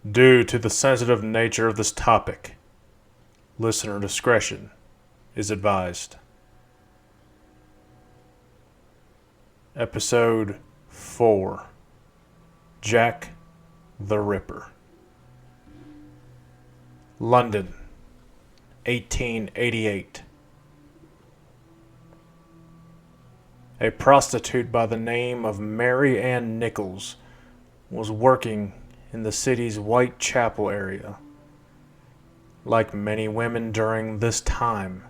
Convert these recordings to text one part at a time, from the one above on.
Due to the sensitive nature of this topic, listener discretion is advised. Episode 4: Jack the Ripper. London, 1888. A prostitute by the name of Mary Ann Nichols was working in the city's Whitechapel area. Like many women during this time,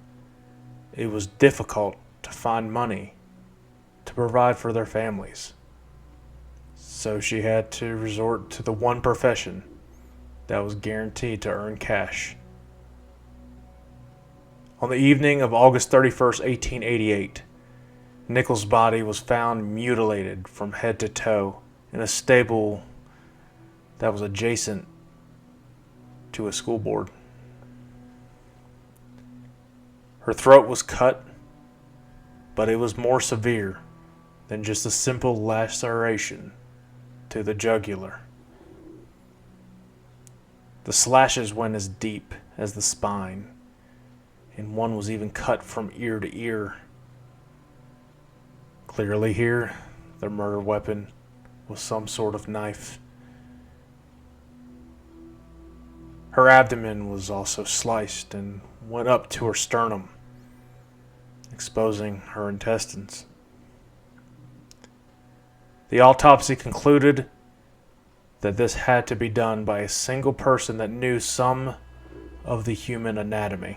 it was difficult to find money to provide for their families. So she had to resort to the one profession that was guaranteed to earn cash. On the evening of August 31st, 1888, Nichols' body was found mutilated from head to toe in a stable that was adjacent to a school board. Her throat was cut, but it was more severe than just a simple laceration to the jugular. The slashes went as deep as the spine, and one was even cut from ear to ear. Clearly here, the murder weapon was some sort of knife. Her abdomen was also sliced and went up to her sternum, exposing her intestines. The autopsy concluded that this had to be done by a single person that knew some of the human anatomy.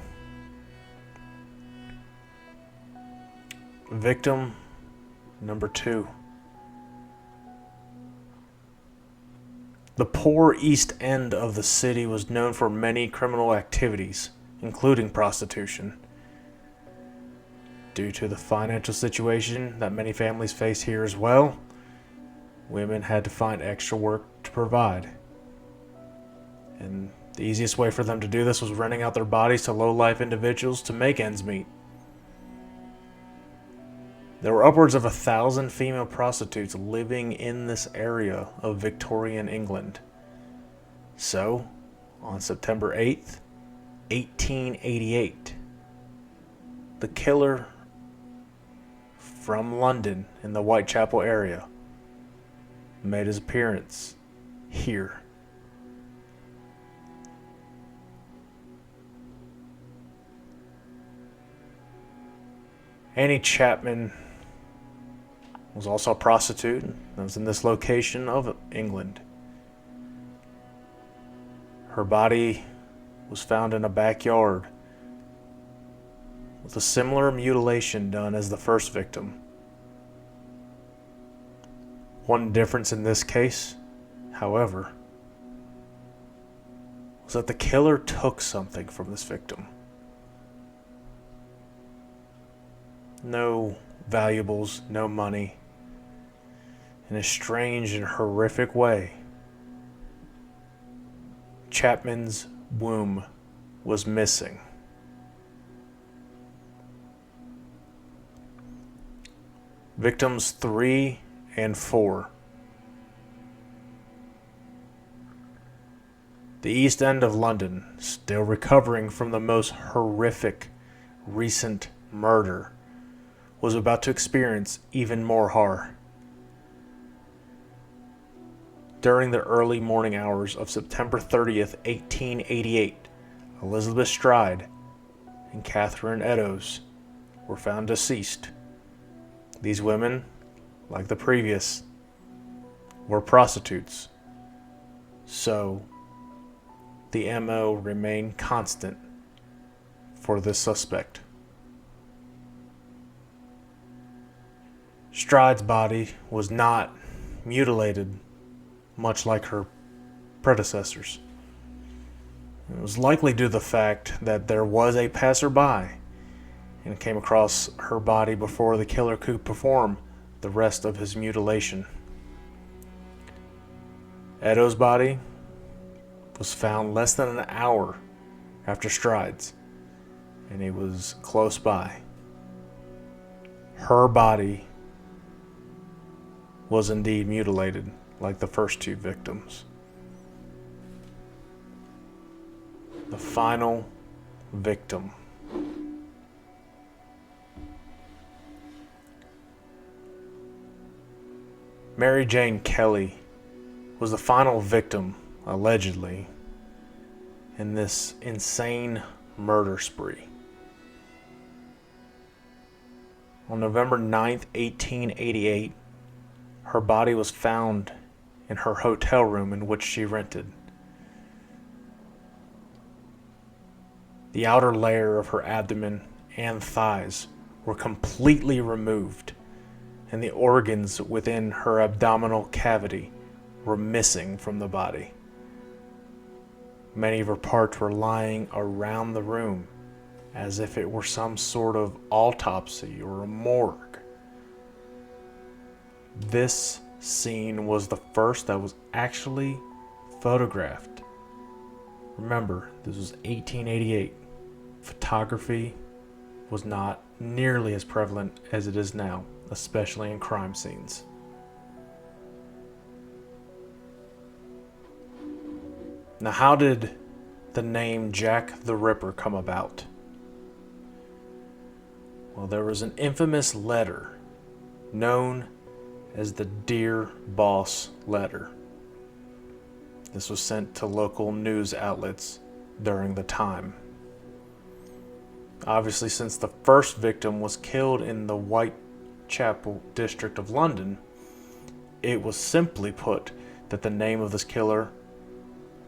Victim number 2. The poor East End of the city was known for many criminal activities, including prostitution. Due to the financial situation that many families face here as well, women had to find extra work to provide. And the easiest way for them to do this was renting out their bodies to low-life individuals to make ends meet. There were upwards of 1,000 female prostitutes living in this area of Victorian England. So, on September 8th, 1888, the killer from London in the Whitechapel area made his appearance here. Annie Chapman was also a prostitute that was in this location of England. Her body was found in a backyard with a similar mutilation done as the first victim. One difference in this case, however, was that the killer took something from this victim. No valuables, no money. In a strange and horrific way, Chapman's womb was missing. Victims 3 and 4. The East End of London, still recovering from the most horrific recent murder, was about to experience even more horror. During the early morning hours of September 30th, 1888, Elizabeth Stride and Katherine Eddowes were found deceased. These women, like the previous, were prostitutes. So, the MO remained constant for this suspect. Stride's body was not mutilated much like her predecessors. It was likely due to the fact that there was a passerby and came across her body before the killer could perform the rest of his mutilation. Eddowes' body was found less than an hour after Stride's, and he was close by. Her body was indeed mutilated like the first two victims. The final victim. Mary Jane Kelly was the final victim, allegedly, in this insane murder spree. On November 9th, 1888, her body was found in her hotel room in which she rented. The outer layer of her abdomen and thighs were completely removed, and the organs within her abdominal cavity were missing from the body. Many of her parts were lying around the room as if it were some sort of autopsy or a morgue. This scene was the first that was actually photographed. Remember, this was 1888. Photography was not nearly as prevalent as it is now, especially in crime scenes. Now, how did the name Jack the Ripper come about? Well, there was an infamous letter known as the Dear Boss letter. This was sent to local news outlets during the time. Obviously, since the first victim was killed in the Whitechapel district of London, it was simply put that the name of this killer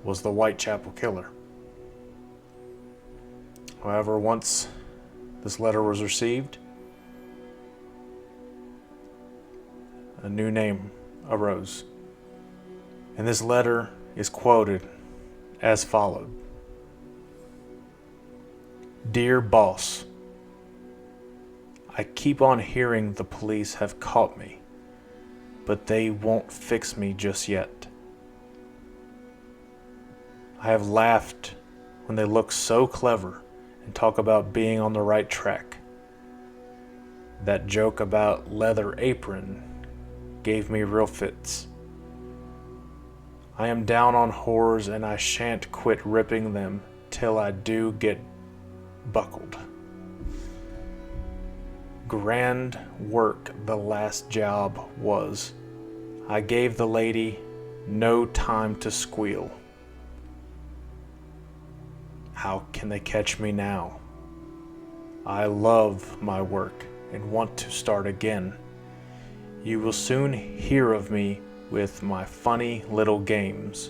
was the Whitechapel Killer. However, once this letter was received, a new name arose. And this letter is quoted as followed. Dear Boss, I keep on hearing the police have caught me, but they won't fix me just yet. I have laughed when they look so clever and talk about being on the right track. That joke about leather apron gave me real fits. I am down on whores and I shan't quit ripping them till I do get buckled. Grand work the last job was. I gave the lady no time to squeal. How can they catch me now? I love my work and want to start again. You will soon hear of me with my funny little games.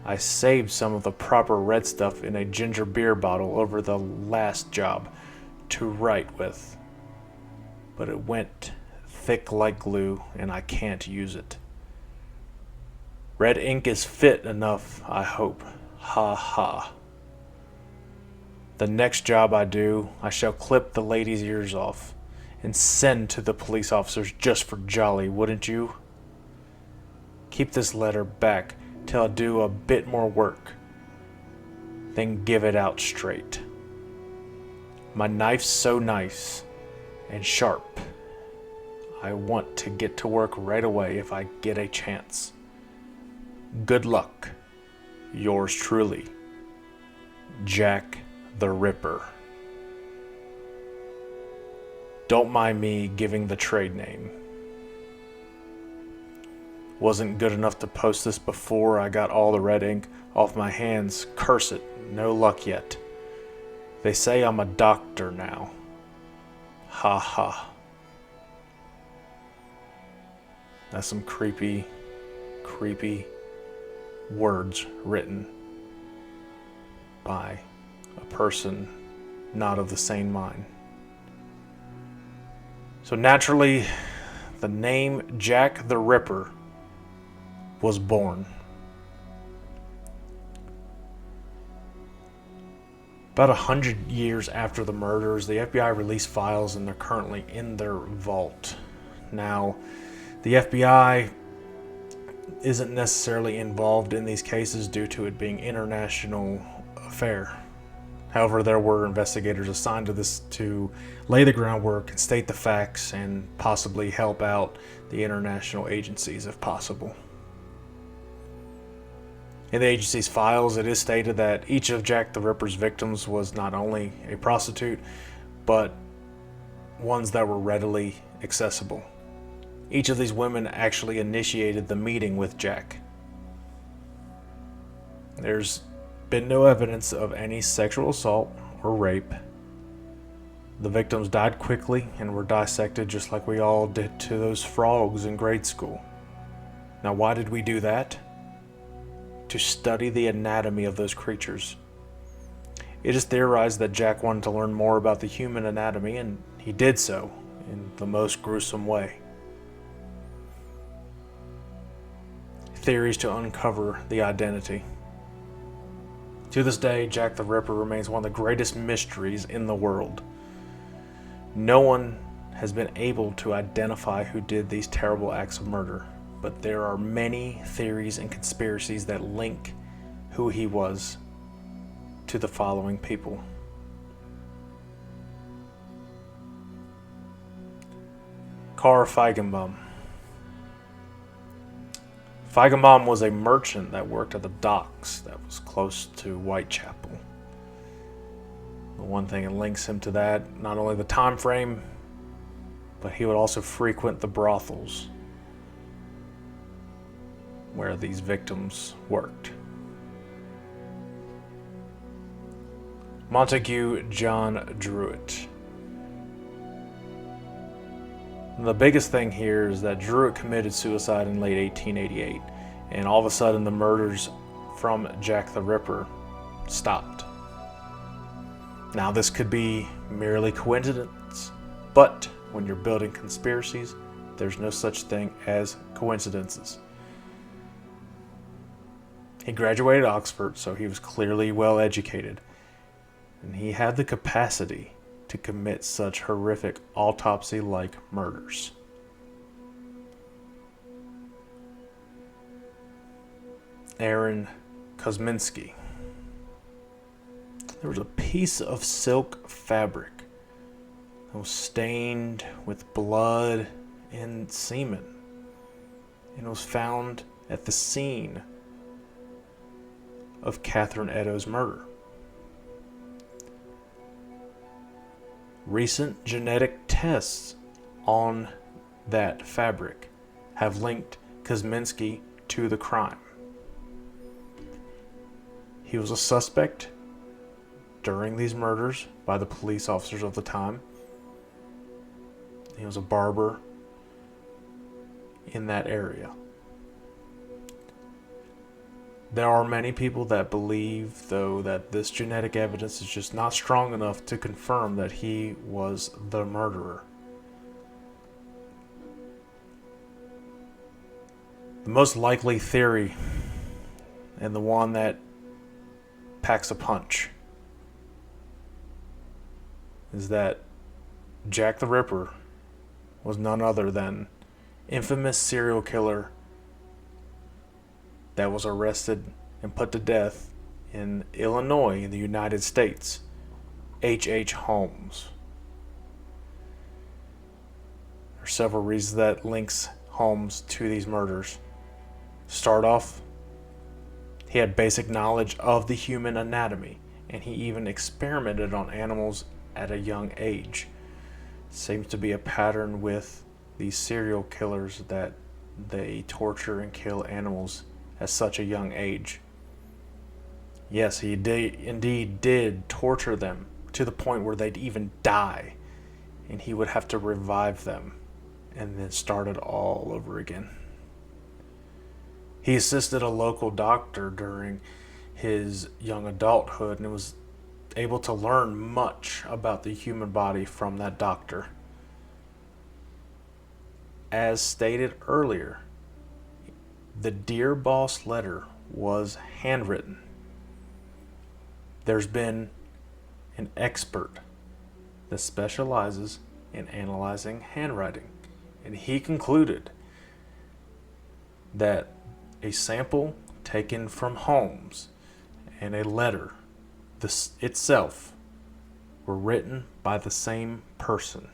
I saved some of the proper red stuff in a ginger beer bottle over the last job to write with, but it went thick like glue and I can't use it. Red ink is fit enough, I hope. Ha ha. The next job I do, I shall clip the lady's ears off and send to the police officers just for jolly, wouldn't you? Keep this letter back till I do a bit more work, then give it out straight. My knife's so nice and sharp. I want to get to work right away if I get a chance. Good luck. Yours truly, Jack the Ripper. Don't mind me giving the trade name. Wasn't good enough to post this before I got all the red ink off my hands. Curse it, no luck yet. They say I'm a doctor now. Ha ha. That's some creepy words written by a person not of the sane mind. So naturally, the name Jack the Ripper was born. About 100 years after the murders, the FBI released files and they're currently in their vault. Now, the FBI isn't necessarily involved in these cases due to it being international affair. However, there were investigators assigned to this to lay the groundwork and state the facts and possibly help out the international agencies if possible. In the agency's files, it is stated that each of Jack the Ripper's victims was not only a prostitute, but ones that were readily accessible. Each of these women actually initiated the meeting with Jack. There's been no evidence of any sexual assault or rape. The victims died quickly and were dissected just like we all did to those frogs in grade school. Now, why did we do that? To study the anatomy of those creatures. It is theorized that Jack wanted to learn more about the human anatomy, and he did so in the most gruesome way. Theories to uncover the identity. To this day, Jack the Ripper remains one of the greatest mysteries in the world. No one has been able to identify who did these terrible acts of murder, but there are many theories and conspiracies that link who he was to the following people. Carl Feigenbaum. Feigenbaum was a merchant that worked at the docks that was close to Whitechapel. The one thing that links him to that, not only the time frame, but he would also frequent the brothels where these victims worked. Montague John Druitt. The biggest thing here is that Druitt committed suicide in late 1888, and all of a sudden the murders from Jack the Ripper stopped. Now, this could be merely coincidence, but when you're building conspiracies, there's no such thing as coincidences. He graduated Oxford, so he was clearly well educated, and he had the capacity to commit such horrific autopsy-like murders. Aaron Kazinsky. There was a piece of silk fabric that was stained with blood and semen, and it was found at the scene of Katherine Eddowes' murder. Recent genetic tests on that fabric have linked Kazinsky to the crime. He was a suspect during these murders by the police officers of the time. He was a barber in that area. There are many people that believe, though, that this genetic evidence is just not strong enough to confirm that he was the murderer. The most likely theory, and the one that packs a punch, is that Jack the Ripper was none other than infamous serial killer that was arrested and put to death in Illinois in the United States, H. Holmes. There are several reasons that links Holmes to these murders. Start off, he had basic knowledge of the human anatomy, and he even experimented on animals at a young age. Seems to be a pattern with these serial killers that they torture and kill animals at such a young age. Yes, he indeed did torture them to the point where they'd even die, and he would have to revive them and then start it all over again. He assisted a local doctor during his young adulthood and was able to learn much about the human body from that doctor. As stated earlier, the Dear Boss letter was handwritten. There's been an expert that specializes in analyzing handwriting, and he concluded that a sample taken from Holmes and a letter itself were written by the same person.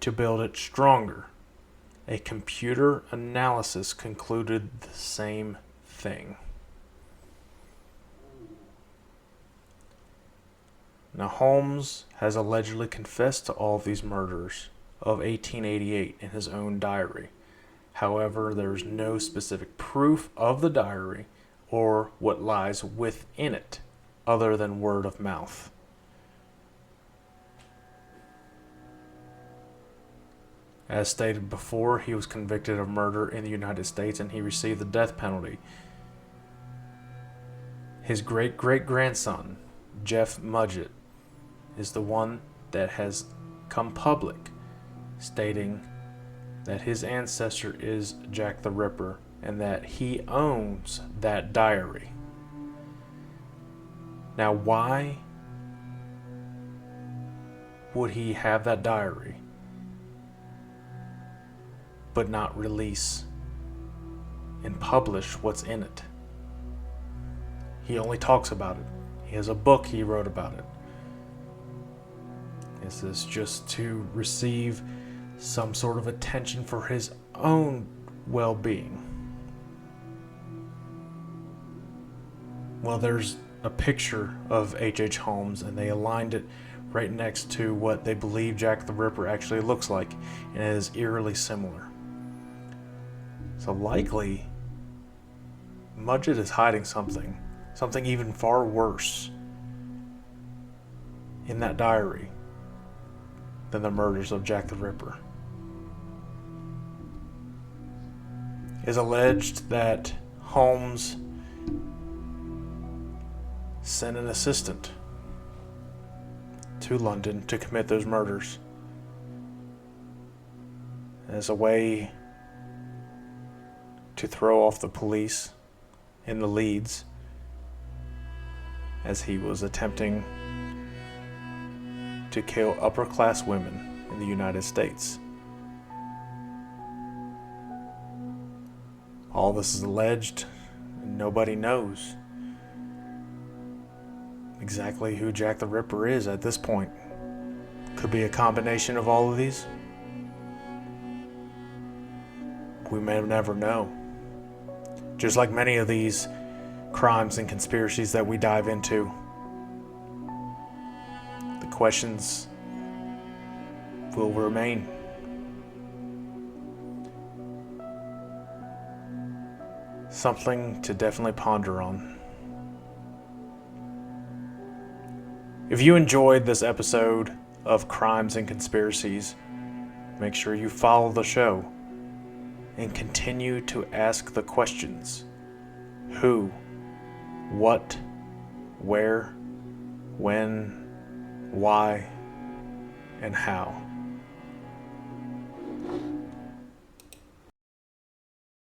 To build it stronger, a computer analysis concluded the same thing. Now, Holmes has allegedly confessed to all of these murders of 1888 in his own diary. However, there is no specific proof of the diary or what lies within it other than word of mouth. As stated before, he was convicted of murder in the United States and he received the death penalty. His great-great-grandson, Jeff Mudgett, is the one that has come public, stating that his ancestor is Jack the Ripper and that he owns that diary. Now, why would he have that diary but not release and publish what's in it? He only talks about it. He has a book he wrote about it. Is this just to receive some sort of attention for his own well-being? Well, there's a picture of H.H. Holmes, and they aligned it right next to what they believe Jack the Ripper actually looks like, and it is eerily similar. So likely, Mudgett is hiding something even far worse in that diary than the murders of Jack the Ripper. It is alleged that Holmes sent an assistant to London to commit those murders as a way to throw off the police in the leads as he was attempting to kill upper-class women in the United States. All this is alleged, and nobody knows exactly who Jack the Ripper is at this point. Could be a combination of all of these. We may never know. Just like many of these crimes and conspiracies that we dive into, the questions will remain. Something to definitely ponder on. If you enjoyed this episode of Crimes and Conspiracies, make sure you follow the show and continue to ask the questions. Who, what, where, when, why, and how.